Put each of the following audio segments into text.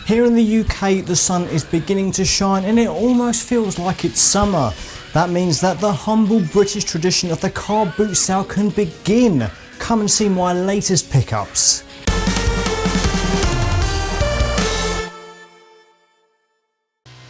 Here in the UK, the sun is beginning to shine and it almost feels like it's summer. That means that the humble British tradition of the car boot sale can begin. Come and see my latest pickups.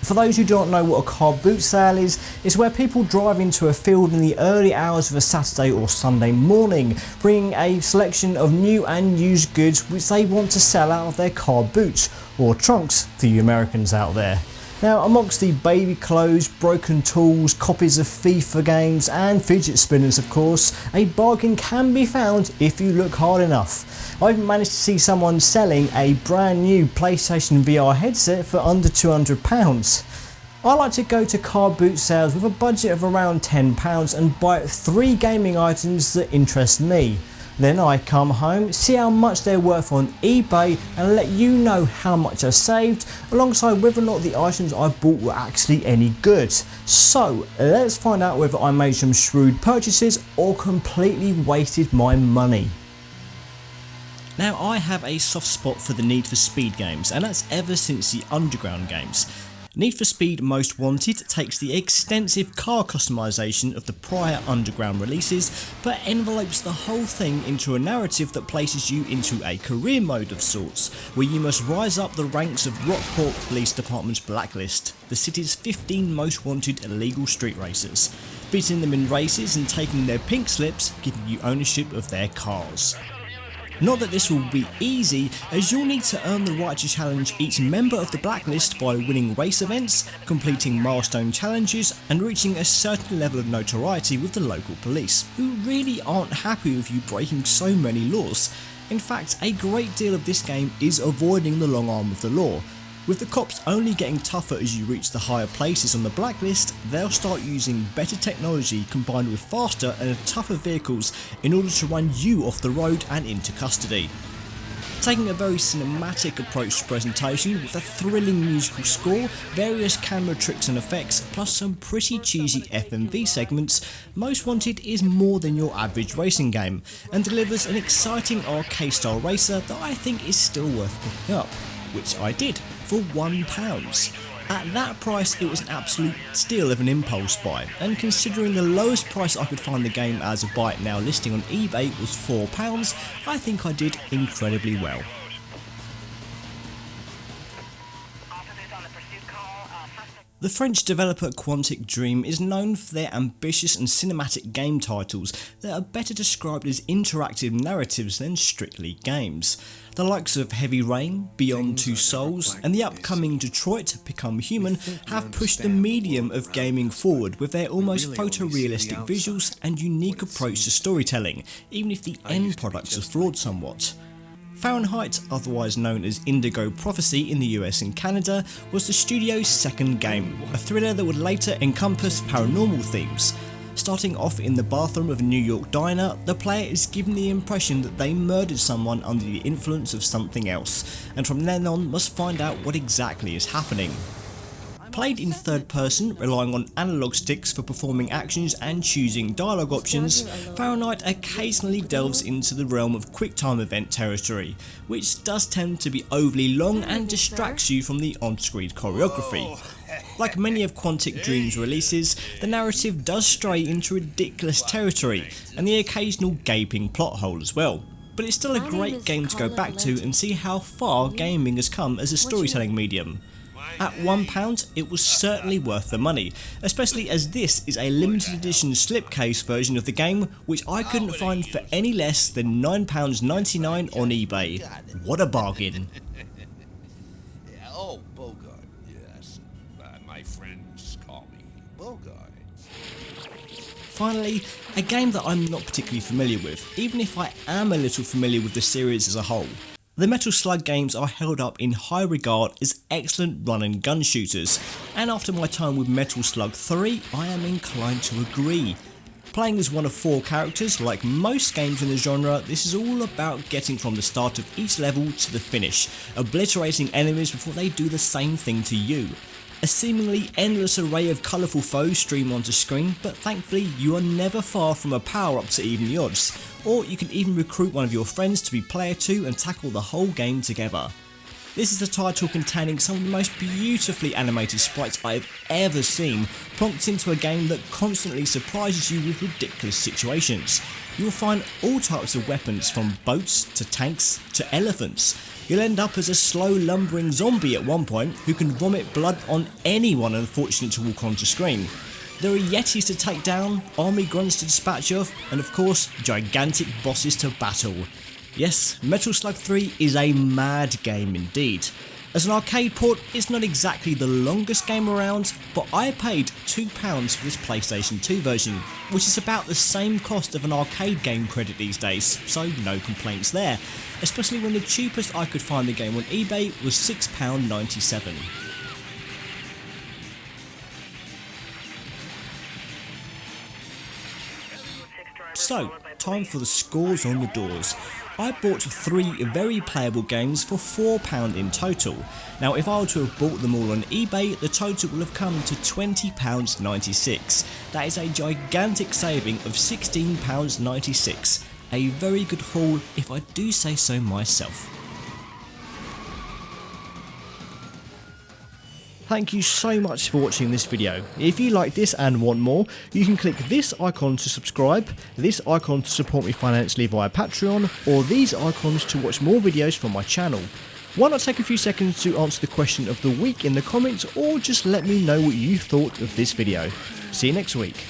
For those who don't know what a car boot sale is, it's where people drive into a field in the early hours of a Saturday or Sunday morning, bringing a selection of new and used goods which they want to sell out of their car boots, or trunks for you Americans out there. Now, amongst the baby clothes, broken tools, copies of FIFA games and fidget spinners of course, a bargain can be found if you look hard enough. I've managed to see someone selling a brand new PlayStation VR headset for under £200. I like to go to car boot sales with a budget of around £10 and buy 3 gaming items that interest me. Then I come home, see how much they're worth on eBay and let you know how much I saved alongside whether or not the items I bought were actually any good. So let's find out whether I made some shrewd purchases or completely wasted my money. Now, I have a soft spot for the Need for Speed games, and that's ever since the Underground games. Need for Speed Most Wanted takes the extensive car customization of the prior Underground releases, but envelopes the whole thing into a narrative that places you into a career mode of sorts, where you must rise up the ranks of Rockport Police Department's blacklist, the city's 15 most wanted illegal street racers, beating them in races and taking their pink slips, giving you ownership of their cars. Not that this will be easy, as you'll need to earn the right to challenge each member of the blacklist by winning race events, completing milestone challenges and reaching a certain level of notoriety with the local police, who really aren't happy with you breaking so many laws. In fact, a great deal of this game is avoiding the long arm of the law. With the cops only getting tougher as you reach the higher places on the blacklist, they'll start using better technology combined with faster and tougher vehicles in order to run you off the road and into custody. Taking a very cinematic approach to presentation with a thrilling musical score, various camera tricks and effects, plus some pretty cheesy FMV segments, Most Wanted is more than your average racing game, and delivers an exciting arcade-style racer that I think is still worth picking up, which I did, for £1. At that price it was an absolute steal of an impulse buy, and considering the lowest price I could find the game as a buy it now listing on eBay was £4, I think I did incredibly well. The French developer Quantic Dream is known for their ambitious and cinematic game titles that are better described as interactive narratives than strictly games. The likes of Heavy Rain, Beyond Two Souls and the upcoming Detroit Become Human have pushed the medium of gaming forward with their almost photorealistic visuals and unique approach to storytelling, even if the end products are flawed somewhat. Fahrenheit, otherwise known as Indigo Prophecy in the US and Canada, was the studio's second game, a thriller that would later encompass paranormal themes. Starting off in the bathroom of a New York diner, the player is given the impression that they murdered someone under the influence of something else, and from then on must find out what exactly is happening. Played in third person, relying on analog sticks for performing actions and choosing dialogue options, Fahrenheit occasionally delves into the realm of QuickTime event territory, which does tend to be overly long and distracts you from the on-screen choreography. Like many of Quantic Dream's releases, the narrative does stray into ridiculous territory, and the occasional gaping plot hole as well. But it's still a great game to go back to and see how far gaming has come as a storytelling medium. At £1, it was certainly worth the money, especially as this is a limited edition slipcase version of the game, which I couldn't find for any less than £9.99 on eBay. What a bargain! Oh, Bogart, yes. My friends call me Bogart. Finally, a game that I'm not particularly familiar with, even if I am a little familiar with the series as a whole. The Metal Slug games are held up in high regard as excellent run and gun shooters, and after my time with Metal Slug 3, I am inclined to agree. Playing as one of 4 characters, like most games in the genre, this is all about getting from the start of each level to the finish, obliterating enemies before they do the same thing to you. A seemingly endless array of colourful foes stream onto screen, but thankfully you are never far from a power up to even the odds, or you can even recruit one of your friends to be player 2 and tackle the whole game together. This is a title containing some of the most beautifully animated sprites I've ever seen, plonked into a game that constantly surprises you with ridiculous situations. You'll find all types of weapons, from boats to tanks to elephants. You'll end up as a slow lumbering zombie at one point who can vomit blood on anyone unfortunate to walk onto screen. There are yetis to take down, army grunts to dispatch of, and of course gigantic bosses to battle. Yes, Metal Slug 3 is a mad game indeed. As an arcade port, it's not exactly the longest game around, but I paid £2 for this PlayStation 2 version, which is about the same cost of an arcade game credit these days, so no complaints there, especially when the cheapest I could find the game on eBay was £6.97. So, time for the scores on the doors. I bought 3 very playable games for £4 in total. Now if I were to have bought them all on eBay, the total will have come to £20.96. That is a gigantic saving of £16.96. A very good haul if I do say so myself. Thank you so much for watching this video. If you like this and want more, you can click this icon to subscribe, this icon to support me financially via Patreon, or these icons to watch more videos from my channel. Why not take a few seconds to answer the question of the week in the comments, or just let me know what you thought of this video. See you next week.